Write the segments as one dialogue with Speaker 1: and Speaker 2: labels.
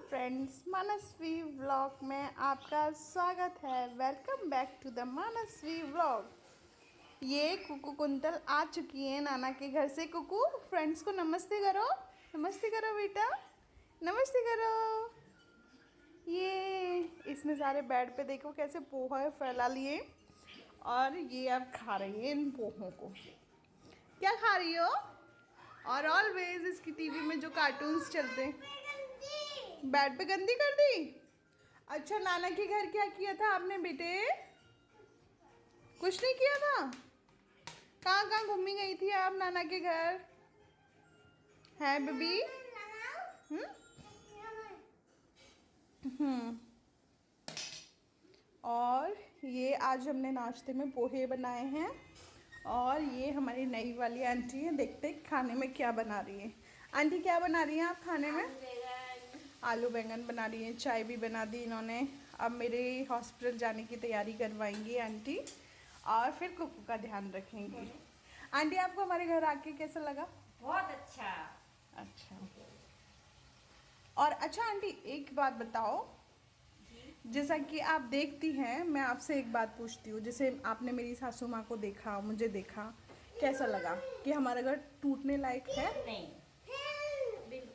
Speaker 1: Friends, मानसवी vlog में आपका स्वागत है। Welcome back to the Manasvi vlog. ये कुकू कुंतल आ चुकी है नाना के घर से। कुकू फ्रेंड्स को नमस्ते करो, नमस्ते करो बेटा, नमस्ते करो। ये इसने सारे बेड पे देखो कैसे पोहा फैला लिए और ये अब खा रही है इन पोहों को। क्या खा रही हो? और ऑलवेज इसकी टीवी में जो कार्टून्स चलते हैं बेड पे गंदी कर दी। अच्छा, नाना के घर क्या किया था आपने बेटे? कुछ नहीं किया था। कहाँ कहाँ घूमी गई थी आप नाना के घर? है बेबी? हम्म। और ये आज हमने नाश्ते में पोहे बनाए हैं और ये हमारी नई वाली आंटी है। देखते हैं खाने में क्या बना रही है। आंटी क्या बना रही हैं आप खाने में? आलू बैंगन बना रही हैं। चाय भी बना दी इन्होंने। अब मेरे हॉस्पिटल जाने की तैयारी करवाएंगी आंटी और फिर कुकू का ध्यान रखेंगी। आंटी आपको हमारे घर आके कैसा लगा?
Speaker 2: बहुत अच्छा।
Speaker 1: अच्छा। और अच्छा आंटी एक बात बताओ, जैसा कि आप देखती हैं, मैं आपसे एक बात पूछती हूँ। जैसे आपने मेरी सासू माँ को देखा, मुझे देखा, कैसा लगा कि हमारा घर टूटने लायक है?
Speaker 2: नहीं, बिल्कुल।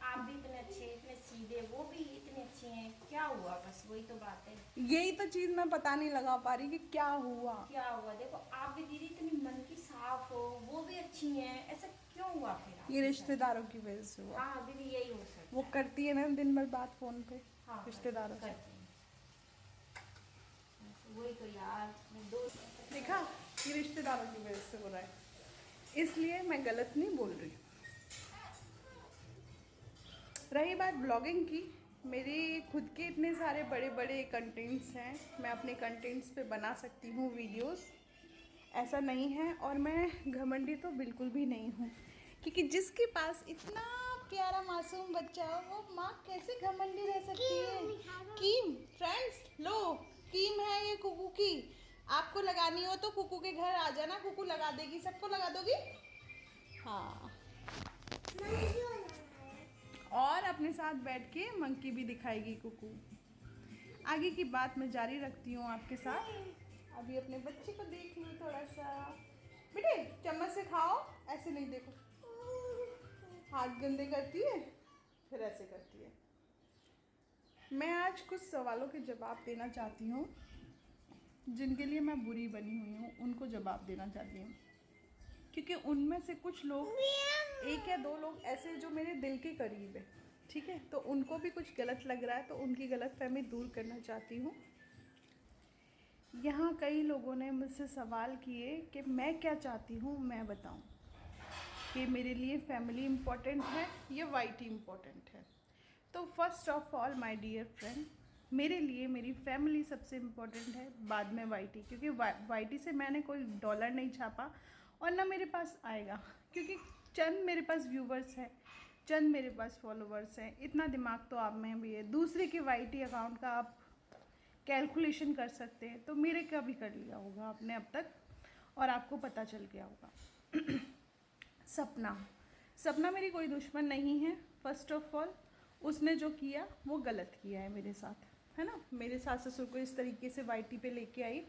Speaker 2: आप भी इतने अच्छे, इतने सीधे, वो भी इतने अच्छे हैं। क्या हुआ? बस वही तो बात है।
Speaker 1: यही तो चीज मैं पता नहीं लगा पा रही कि क्या हुआ।
Speaker 2: क्या हुआ? देखो, आप भी दीदी इतनी मन की साफ हो, वो भी अच्छी हैं। ऐसा क्यों हुआ फिर?
Speaker 1: ये रिश्तेदारों की वजह से हुआ।
Speaker 2: हाँ दीदी, यही हो सकता है।
Speaker 1: वो करती है ना दिन भर बात फोन पे।
Speaker 2: हाँ,
Speaker 1: रिश्तेदारों से।
Speaker 2: करते हैं। वही तो यार, दो
Speaker 1: देखा, ये रिश्तेदारों की वजह से हो रहा है, इसलिए मैं गलत नहीं बोल रही। रही बात ब्लॉगिंग की, मेरे खुद के इतने सारे बड़े बड़े कंटेंट्स हैं। मैं अपने कंटेंट्स पे बना सकती हूँ वीडियोस, ऐसा नहीं है। और मैं घमंडी तो बिल्कुल भी नहीं हूँ, क्योंकि जिसके पास इतना प्यारा मासूम बच्चा हो, वो माँ कैसे घमंडी रह सकती है? कीम फ्रेंड्स लो, कीम है ये कुकू की। आपको लगानी हो तो कुकू के घर आ जाना, कुकू लगा देगी। सबको लगा दोगी? हाँ। और अपने साथ बैठ के मंकी भी दिखाएगी कुकू। आगे की बात मैं जारी रखती हूँ आपके साथ। अभी अपने बच्चे को देख लूँ थोड़ा सा। बेटे चम्मच से खाओ, ऐसे नहीं। देखो हाथ गंदे करती है, फिर ऐसे करती है। मैं आज कुछ सवालों के जवाब देना चाहती हूँ, जिनके लिए मैं बुरी बनी हुई हूँ, उनको जवाब देना चाहती हूँ। क्योंकि उनमें से कुछ लोग, एक या दो लोग ऐसे जो मेरे दिल के करीब है, ठीक है, तो उनको भी कुछ गलत लग रहा है, तो उनकी गलतफहमी दूर करना चाहती हूँ। यहाँ कई लोगों ने मुझसे सवाल किए कि मैं क्या चाहती हूँ मैं बताऊँ, कि मेरे लिए फैमिली इम्पोर्टेंट है या वाईटी इम्पोर्टेंट है। तो first of all my dear friend, मेरे लिए मेरी फैमिली सबसे इम्पोर्टेंट है, बाद में वाईटी। क्योंकि वाईटी से मैंने कोई डॉलर नहीं छापा और ना मेरे पास आएगा, क्योंकि चंद मेरे पास व्यूवर्स हैं, चंद मेरे पास फॉलोवर्स हैं। इतना दिमाग तो आप में भी है। दूसरे के वाईटी अकाउंट का आप कैलकुलेशन कर सकते हैं, तो मेरे का भी कर लिया होगा आपने अब तक, और आपको पता चल गया होगा। सपना, सपना मेरी कोई दुश्मन नहीं है। फर्स्ट ऑफ ऑल उसने जो किया वो गलत किया है मेरे साथ, है ना। मेरे सास ससुर को इस तरीके से वाईटी पे लेके आई,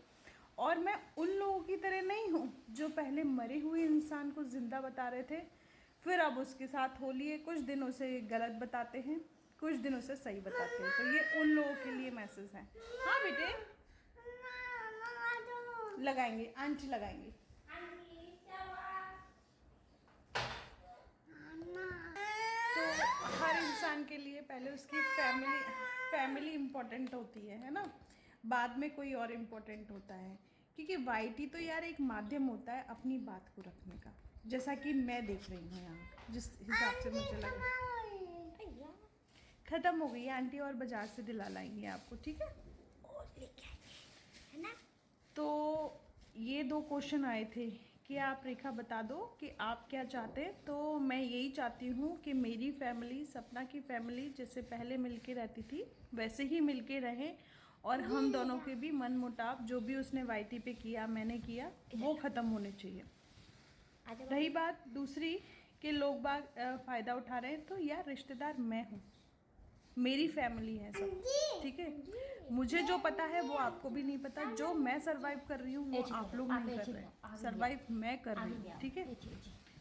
Speaker 1: और मैं उन लोगों की तरह नहीं हूँ जो पहले मरे हुए इंसान को ज़िंदा बता रहे थे, फिर अब उसके साथ हो लिए, कुछ दिनों से गलत बताते हैं, कुछ दिनों से सही बताते हैं। तो ये उन लोगों के लिए मैसेज है। हाँ बेटे, लगाएंगे, आंटी लगाएंगे। तो हर इंसान के लिए पहले उसकी फैमिली इम्पोर्टेंट होती है ना, बाद में कोई और इम्पोर्टेंट होता है। क्योंकि वाईटी तो यार एक माध्यम होता है अपनी बात को रखने का, जैसा कि मैं देख रही हूँ यहाँ, जिस हिसाब से मुझे लगा। ख़त्म हो गई है आंटी, और बाज़ार से दिला लाएंगे आपको, ठीक है?
Speaker 2: और लेके आएंगे, है ना।
Speaker 1: तो ये दो क्वेश्चन आए थे कि आप रेखा बता दो कि आप क्या चाहते हैं। तो मैं यही चाहती हूँ कि मेरी फैमिली, सपना की फैमिली जैसे पहले मिलके रहती थी वैसे ही मिलके रहे, और हम दोनों के भी मन मुटाव, जो भी उसने वाईटी पे किया मैंने किया, वो ख़त्म होने चाहिए। रही बात दूसरी कि लोग बाग फ़ायदा उठा रहे हैं, तो यार रिश्तेदार मैं हूँ, मेरी फैमिली है सब, ठीक है। मुझे जो पता है वो आपको भी नहीं पता, जो मैं सरवाइव कर रही हूँ वो आप लोग नहीं कर रहे, सरवाइव मैं कर रही हूँ, ठीक है।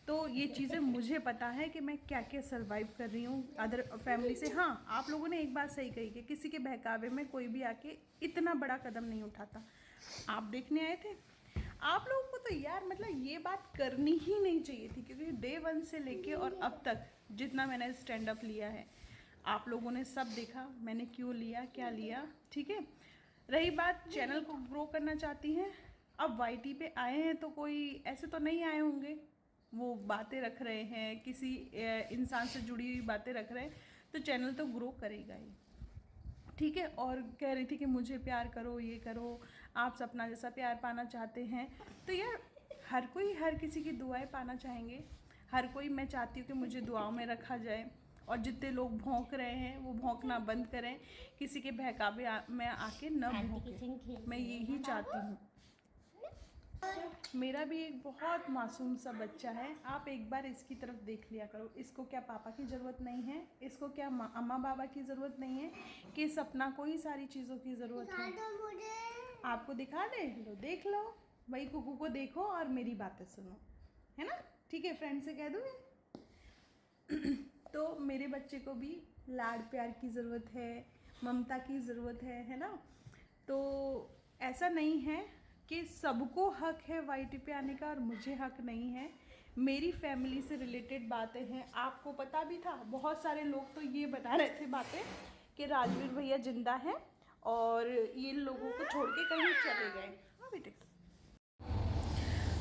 Speaker 1: तो ये चीज़ें मुझे पता है कि मैं क्या क्या सरवाइव कर रही हूँ अदर फैमिली से। हाँ, आप लोगों ने एक बात सही कही कि किसी के बहकावे में कोई भी आके इतना बड़ा कदम नहीं उठाता। आप देखने आए थे, आप लोगों को तो यार मतलब ये बात करनी ही नहीं चाहिए थी, क्योंकि डे 1 से लेके और अब तक जितना मैंने स्टैंड अप लिया है आप लोगों ने सब देखा, मैंने क्यों लिया, क्या लिया, ठीक है। रही बात चैनल को ग्रो करना चाहती हैं, अब वाईटी पे आए हैं तो कोई ऐसे तो नहीं आए होंगे वो बातें रख रहे हैं, किसी इंसान से जुड़ी हुई बातें रख रहे हैं, तो चैनल तो ग्रो करेगा ही, ठीक है। और कह रही थी कि मुझे प्यार करो, ये करो, आप सपना जैसा प्यार पाना चाहते हैं, तो यार हर कोई हर किसी की दुआएं पाना चाहेंगे, हर कोई, मैं चाहती हूँ कि मुझे दुआओं में रखा जाए। और जितने लोग भौंक रहे हैं वो भौंकना बंद करें, किसी के बहकावे में आके न भौंके, मैं यही चाहती हूँ। मेरा भी एक बहुत मासूम सा बच्चा है, आप एक बार इसकी तरफ देख लिया करो। इसको क्या पापा की ज़रूरत नहीं है, इसको क्या अम्मा बाबा की ज़रूरत नहीं है, कि सपना को ही सारी चीज़ों की ज़रूरत है। आपको दिखा दे, लो देख लो, वही कुकू को देखो और मेरी बातें सुनो, है ना, ठीक है। फ्रेंड से कह दूँगी। तो मेरे बच्चे को भी लाड प्यार की ज़रूरत है, ममता की ज़रूरत है ना। तो ऐसा नहीं है कि सबको हक है वाईटी पे आने का और मुझे हक नहीं है। मेरी फैमिली से रिलेटेड बातें हैं, आपको पता भी था। बहुत सारे लोग तो ये बता रहे थे बातें कि राजवीर भैया जिंदा हैं और ये लोगों को छोड़ के कहीं चले गए। हाँ बेटे,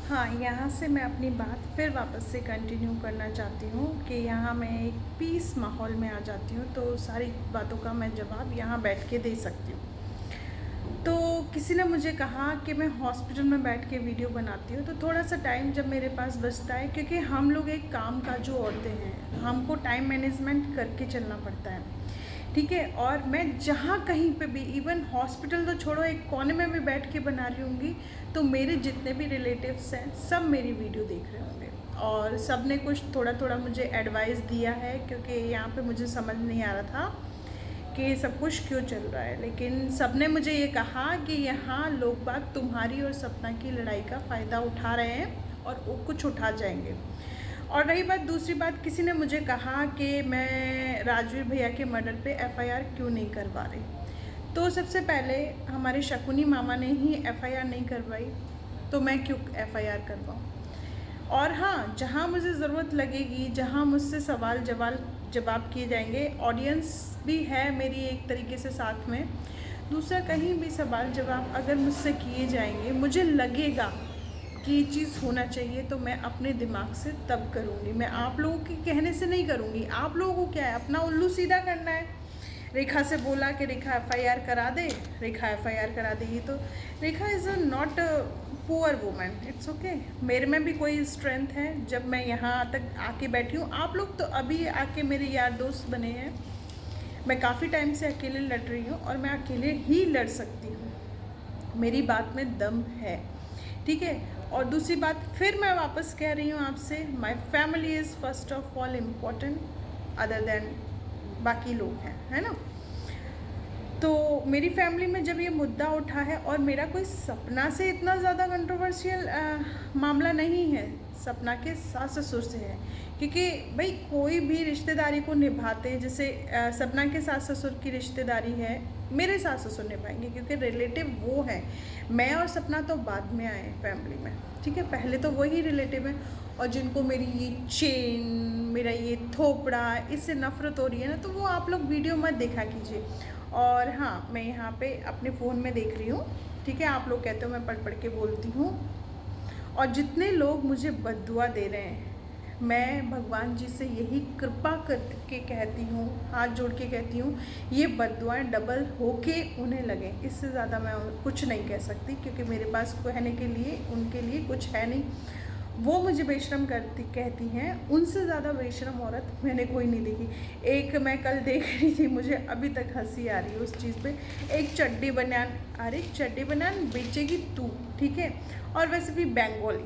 Speaker 1: हाँ, यहाँ से मैं अपनी बात फिर वापस से कंटिन्यू करना चाहती हूँ कि यहाँ मैं एक पीस माहौल में आ जाती हूँ, तो सारी बातों का मैं जवाब यहाँ बैठ के दे सकती हूँ। तो किसी ने मुझे कहा कि मैं हॉस्पिटल में बैठ के वीडियो बनाती हूँ, तो थोड़ा सा टाइम जब मेरे पास बचता है, क्योंकि हम लोग एक काम काजू औरतें हैं, हमको टाइम मैनेजमेंट करके चलना पड़ता है, ठीक है। और मैं जहाँ कहीं पे भी, इवन हॉस्पिटल तो छोड़ो, एक कोने में भी बैठ के बना रही होंगी, तो मेरे जितने भी रिलेटिव्स हैं सब मेरी वीडियो देख रहे होंगे और सब ने कुछ थोड़ा थोड़ा मुझे एडवाइस दिया है, क्योंकि यहाँ पे मुझे समझ नहीं आ रहा था कि सब कुछ क्यों चल रहा है। लेकिन सब ने मुझे ये कहा कि यहाँ लोग बाग तुम्हारी और सपना की लड़ाई का फ़ायदा उठा रहे हैं और वो कुछ उठा जाएंगे। और रही बात, दूसरी बात, किसी ने मुझे कहा कि मैं राजवीर भैया के मर्डर पे एफआईआर क्यों नहीं करवा रही। तो सबसे पहले हमारे शकुनी मामा ने ही एफआईआर नहीं करवाई, तो मैं क्यों एफआईआर करवाऊँ। और हाँ, जहाँ मुझे ज़रूरत लगेगी, जहाँ मुझसे सवाल जवाब किए जाएंगे, ऑडियंस भी है मेरी एक तरीके से साथ में, दूसरा कहीं भी सवाल जवाब अगर मुझसे किए जाएंगे, मुझे लगेगा कि ये चीज़ होना चाहिए, तो मैं अपने दिमाग से तब करूँगी। मैं आप लोगों के कहने से नहीं करूँगी। आप लोगों को क्या है, अपना उल्लू सीधा करना है। रेखा से बोला कि रेखा एफआईआर करा दे, रेखा एफआईआर करा देगी, तो Rekha is not poor women, it's okay. मेरे में भी कोई स्ट्रेंथ है, जब मैं यहाँ तक आके बैठी हूँ। आप लोग तो अभी आके मेरे यार दोस्त बने हैं, मैं काफ़ी टाइम से अकेले लड़ रही हूँ और मैं अकेले ही लड़ सकती हूँ, मेरी बात में दम है, ठीक है। और दूसरी बात फिर मैं वापस कह रही हूँ आपसे, my family is first of all important other than बाकी लोग हैं, है ना। तो मेरी फैमिली में जब ये मुद्दा उठा है, और मेरा कोई सपना से इतना ज़्यादा कंट्रोवर्शियल मामला नहीं है, सपना के सास ससुर से है, क्योंकि भाई कोई भी रिश्तेदारी को निभाते हैं, जैसे सपना के सास ससुर की रिश्तेदारी है, मेरे सास ससुर निभाएंगे, क्योंकि रिलेटिव वो है। मैं और सपना तो बाद में आए फैमिली में, ठीक है, पहले तो वही रिलेटिव है। और जिनको मेरी ये चेन, मेरा ये थोपड़ा, इससे नफ़रत हो रही है ना, तो वो आप लोग वीडियो मत देखा कीजिए। और हाँ, मैं यहाँ पे अपने फ़ोन में देख रही हूँ, ठीक है। आप लोग कहते हो मैं पढ़ के बोलती हूँ, और जितने लोग मुझे बद्दुआ दे रहे हैं, मैं भगवान जी से यही कृपा करके कहती हूँ, हाथ जोड़ के कहती हूँ, ये बद्दुआएँ डबल होके उन्हें लगें। इससे ज़्यादा मैं कुछ नहीं कह सकती, क्योंकि मेरे पास कहने के लिए उनके लिए कुछ है नहीं। वो मुझे बेशरम कहती हैं, उनसे ज़्यादा बेशरम औरत मैंने कोई नहीं देखी। एक मैं कल देख रही थी, मुझे अभी तक हंसी आ रही है उस चीज़ पे, एक चड्डी बनियान, अरे चड्डी बनियान बेचेगी तू, ठीक है। और वैसे भी बेंगोली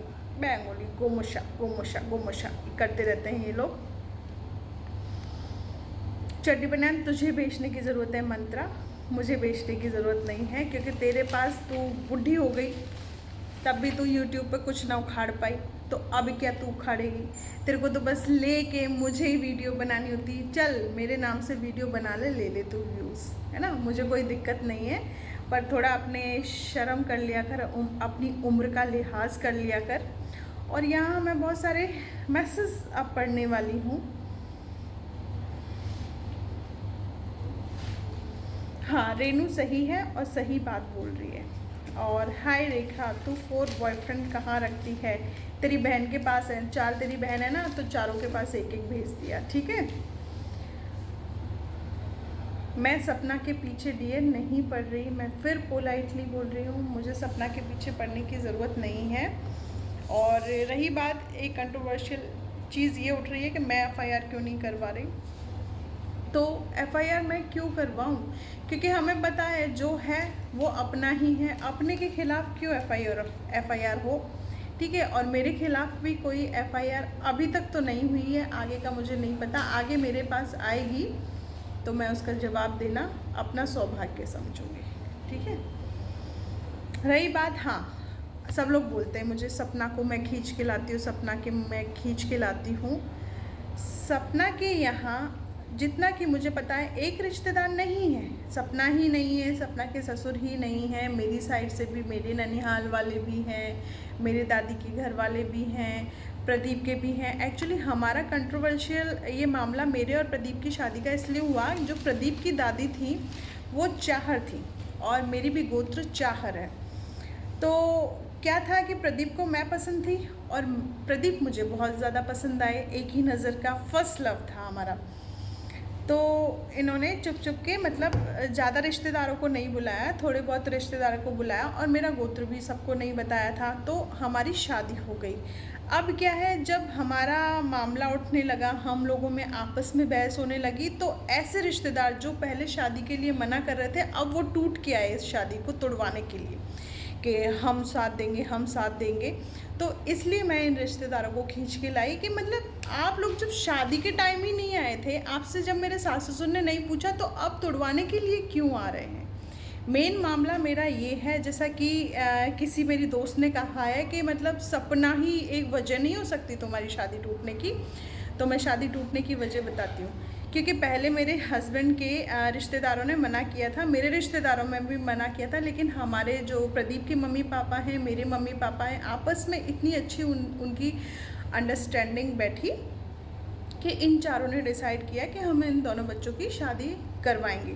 Speaker 1: गोमुशा करते रहते हैं ये लोग। चड्डी बनान तुझे बेचने की ज़रूरत है मंत्रा, मुझे बेचने की ज़रूरत नहीं है, क्योंकि तेरे पास तू बुढ़ी हो गई तब भी तू यूट्यूब पे कुछ ना उखाड़ पाई, तो अब क्या तू उखाड़ेगी? तेरे को तो बस लेके मुझे ही वीडियो बनानी होती। चल मेरे नाम से वीडियो बना ले ले तू व्यूज़, है ना, मुझे कोई दिक्कत नहीं है, पर थोड़ा अपने शर्म कर लिया कर, अपनी उम्र का लिहाज कर लिया कर। और यहाँ मैं बहुत सारे मैसेज अब पढ़ने वाली हूँ। हाँ, रेनू सही है और सही बात बोल रही है। और हाय रेखा, तू 4 बॉयफ्रेंड कहाँ रखती है? तेरी बहन के पास है, 4 तेरी बहन है ना, तो चारों के पास एक एक भेज दिया, ठीक है। मैं सपना के पीछे डियर नहीं पढ़ रही, मैं फिर पोलाइटली बोल रही हूँ, मुझे सपना के पीछे पढ़ने की ज़रूरत नहीं है। और रही बात, एक कंट्रोवर्शियल चीज़ ये उठ रही है कि मैं FIR क्यों नहीं करवा रही। तो FIR मैं क्यों करवाऊँ? क्योंकि हमें पता है जो है वो अपना ही है, अपने के खिलाफ़ क्यों FIR हो, ठीक है। और मेरे खिलाफ़ भी कोई FIR अभी तक तो नहीं हुई है, आगे का मुझे नहीं पता, आगे मेरे पास आएगी तो मैं उसका जवाब देना अपना सौभाग्य समझूंगी, ठीक है। रही बात, हाँ सब लोग बोलते हैं मुझे सपना को मैं खींच के लाती हूँ, सपना के मैं खींच के लाती हूँ। सपना के यहाँ जितना कि मुझे पता है एक रिश्तेदार नहीं है, सपना ही नहीं है, सपना के ससुर ही नहीं है, मेरी साइड से भी मेरे ननिहाल वाले भी हैं, मेरे दादी के घर वाले भी हैं, प्रदीप के भी हैं। एक्चुअली हमारा कंट्रोवर्शियल ये मामला मेरे और प्रदीप की शादी का इसलिए हुआ, जो प्रदीप की दादी थी वो चाहर थी और मेरी भी गोत्र चाहर है। तो क्या था कि प्रदीप को मैं पसंद थी और प्रदीप मुझे बहुत ज़्यादा पसंद आए, एक ही नज़र का फर्स्ट लव था हमारा। तो इन्होंने चुप चुप के, मतलब ज़्यादा रिश्तेदारों को नहीं बुलाया, थोड़े बहुत रिश्तेदारों को बुलाया और मेरा गोत्र भी सबको नहीं बताया था, तो हमारी शादी हो गई। अब क्या है, जब हमारा मामला उठने लगा, हम लोगों में आपस में बहस होने लगी, तो ऐसे रिश्तेदार जो पहले शादी के लिए मना कर रहे थे, अब वो टूट के आए इस शादी को तोड़वाने के लिए कि हम साथ देंगे, हम साथ देंगे। तो इसलिए मैं इन रिश्तेदारों को खींच के लाई कि मतलब आप लोग जब शादी के टाइम ही नहीं आए थे, आपसे जब मेरे सास ससुर ने नहीं पूछा, तो अब तोड़वाने के लिए क्यों आ रहे हैं? मेन मामला मेरा ये है, जैसा कि किसी मेरी दोस्त ने कहा है कि मतलब सपना ही एक वजह नहीं हो सकती तुम्हारी शादी टूटने की। तो मैं शादी टूटने की वजह बताती हूँ। क्योंकि पहले मेरे हस्बैंड के रिश्तेदारों ने मना किया था, मेरे रिश्तेदारों में भी मना किया था, लेकिन हमारे जो प्रदीप के मम्मी पापा हैं, मेरे मम्मी पापा हैं, आपस में इतनी अच्छी उनकी अंडरस्टैंडिंग बैठी कि इन चारों ने डिसाइड किया कि हम इन दोनों बच्चों की शादी करवाएंगे।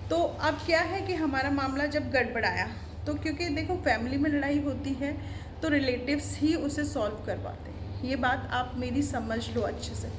Speaker 1: तो अब क्या है कि हमारा मामला जब गड़बड़ाया, तो क्योंकि देखो फैमिली में लड़ाई होती है तो रिलेटिव्स ही उसे सॉल्व करवाते हैं, ये बात आप मेरी समझ लो अच्छे से।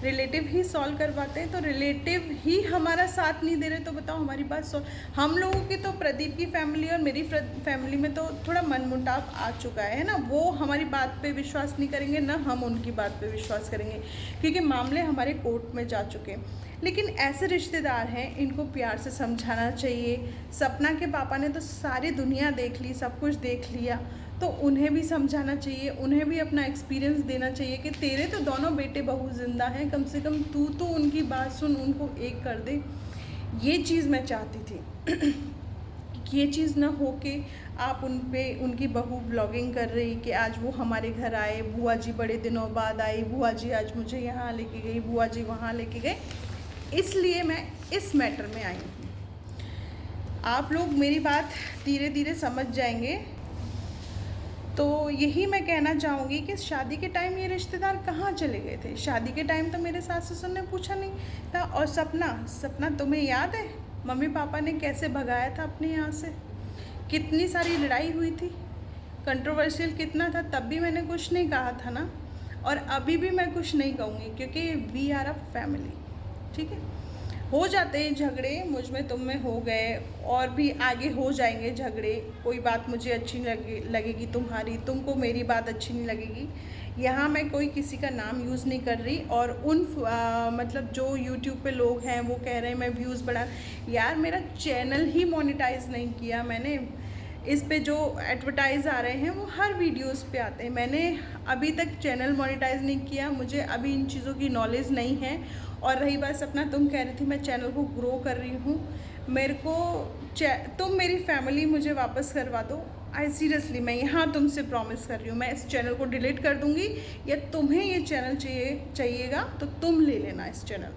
Speaker 1: रिलेटिव ही सॉल्व करवाते हैं, तो रिलेटिव ही हमारा साथ नहीं दे रहे, तो बताओ हमारी बात सॉल्व। हम लोगों की तो प्रदीप की फैमिली और मेरी फैमिली में तो थोड़ा मनमुटाव आ चुका है ना, वो हमारी बात पे विश्वास नहीं करेंगे, ना हम उनकी बात पे विश्वास करेंगे, क्योंकि मामले हमारे कोर्ट में जा चुके हैं। लेकिन ऐसे रिश्तेदार हैं, इनको प्यार से समझाना चाहिए। सपना के पापा ने तो सारी दुनिया देख ली, सब कुछ देख लिया, तो उन्हें भी समझाना चाहिए, उन्हें भी अपना एक्सपीरियंस देना चाहिए कि तेरे तो दोनों बेटे बहू ज़िंदा हैं, कम से कम तू तो उनकी बात सुन, उनको एक कर दे। ये चीज़ मैं चाहती थी कि ये चीज़ ना हो कि आप उन पे उनकी बहू ब्लॉगिंग कर रही कि आज वो हमारे घर आए, बुआ जी बड़े दिनों बाद आई, बुआ जी आज मुझे यहाँ लेके गई, बुआ जी वहाँ लेके गए। इसलिए मैं इस मैटर में आई हूँ। आप लोग मेरी बात धीरे धीरे समझ जाएंगे। तो यही मैं कहना चाहूँगी कि शादी के टाइम ये रिश्तेदार कहाँ चले गए थे? शादी के टाइम तो मेरे सास ससुर ने पूछा नहीं था। और सपना तुम्हें याद है मम्मी पापा ने कैसे भगाया था अपने यहाँ से? कितनी सारी लड़ाई हुई थी, कंट्रोवर्शियल कितना था, तब भी मैंने कुछ नहीं कहा था ना, और अभी भी मैं कुछ नहीं कहूँगी, क्योंकि वी आर अ फैमिली, ठीक है। हो जाते हैं झगड़े, मुझ में तुम में हो गए, और भी आगे हो जाएंगे झगड़े। कोई बात मुझे अच्छी लगेगी तुम्हारी, तुमको मेरी बात अच्छी नहीं लगेगी। यहाँ मैं कोई किसी का नाम यूज़ नहीं कर रही। और मतलब जो यूट्यूब पे लोग हैं वो कह रहे हैं मैं व्यूज़ बढ़ा, यार मेरा चैनल ही मोनेटाइज नहीं किया मैंने। इस पे जो एडवर्टाइज़ आ रहे हैं वो हर वीडियोस पे आते हैं, मैंने अभी तक चैनल मोनेटाइज नहीं किया, मुझे अभी इन चीज़ों की नॉलेज नहीं है। और रही बात सपना, तुम कह रही थी मैं चैनल को ग्रो कर रही हूँ, मेरे को तुम मेरी फैमिली मुझे वापस करवा दो। आई सीरियसली मैं यहाँ तुमसे प्रॉमिस कर रही हूँ, मैं इस चैनल को डिलीट कर दूँगी, या तुम्हें ये चैनल चाहिएगा तो तुम ले लेना इस चैनल,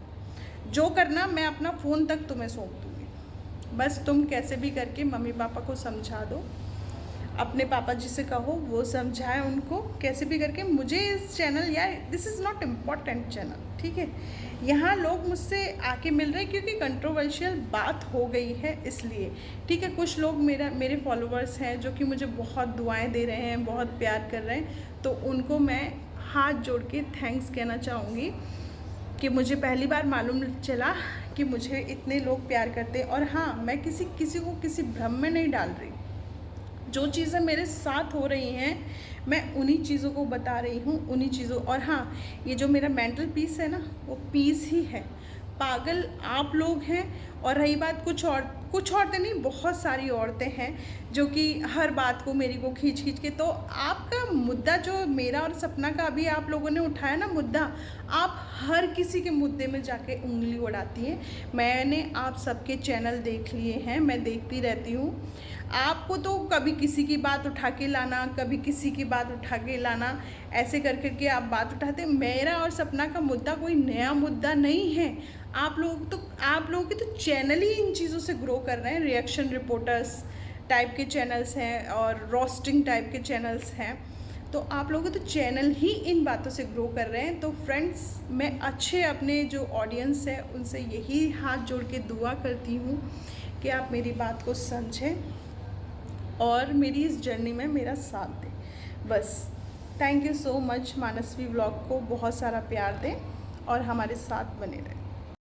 Speaker 1: जो करना मैं अपना फ़ोन तक तुम्हें सौंप दूँगी। बस तुम कैसे भी करके मम्मी पापा को समझा दो, अपने पापा जी से कहो वो समझाए उनको, कैसे भी करके मुझे इस चैनल, या this is not important channel, ठीक है। यहाँ लोग मुझसे आके मिल रहे हैं क्योंकि कंट्रोवर्शियल बात हो गई है इसलिए, ठीक है। कुछ लोग मेरे फॉलोअर्स हैं जो कि मुझे बहुत दुआएं दे रहे हैं, बहुत प्यार कर रहे हैं, तो उनको मैं हाथ जोड़ के थैंक्स कहना चाहूँगी कि मुझे पहली बार मालूम चला कि मुझे इतने लोग प्यार करते हैं। और हाँ, मैं किसी को किसी भ्रम में नहीं डाल रही, जो चीज़ें मेरे साथ हो रही हैं मैं उन्हीं चीज़ों को बता रही हूँ, उन्हीं चीज़ों। और हाँ, ये जो मेरा मेंटल पीस है ना, वो पीस ही है, पागल आप लोग हैं। और रही बात कुछ औरतें नहीं, बहुत सारी औरतें हैं जो कि हर बात को मेरी को खींच के, तो आपका मुद्दा जो मेरा और सपना का अभी आप लोगों ने उठाया ना मुद्दा, आप हर किसी के मुद्दे में जाके उंगली उड़ाती हैं। मैंने आप सबके चैनल देख लिए हैं, मैं देखती रहती हूँ। आपको तो कभी किसी की बात उठा के लाना, कभी किसी की बात उठा के लाना, ऐसे कर करके आप बात उठाते। मेरा और सपना का मुद्दा कोई नया मुद्दा नहीं है। आप लोगों के तो चैनल ही इन चीज़ों से ग्रो कर रहे हैं। रिएक्शन रिपोर्टर्स टाइप के चैनल्स हैं और रोस्टिंग टाइप के चैनल्स हैं, तो आप लोगों के तो चैनल ही इन बातों से ग्रो कर रहे हैं। तो फ्रेंड्स, मैं अच्छे अपने जो ऑडियंस है उनसे यही हाथ जोड़ के दुआ करती हूँ कि आप मेरी बात को समझें और मेरी इस जर्नी में मेरा साथ दें। बस thank you so much. Manasvi vlog को बहुत सारा प्यार दें और हमारे साथ बने रहें।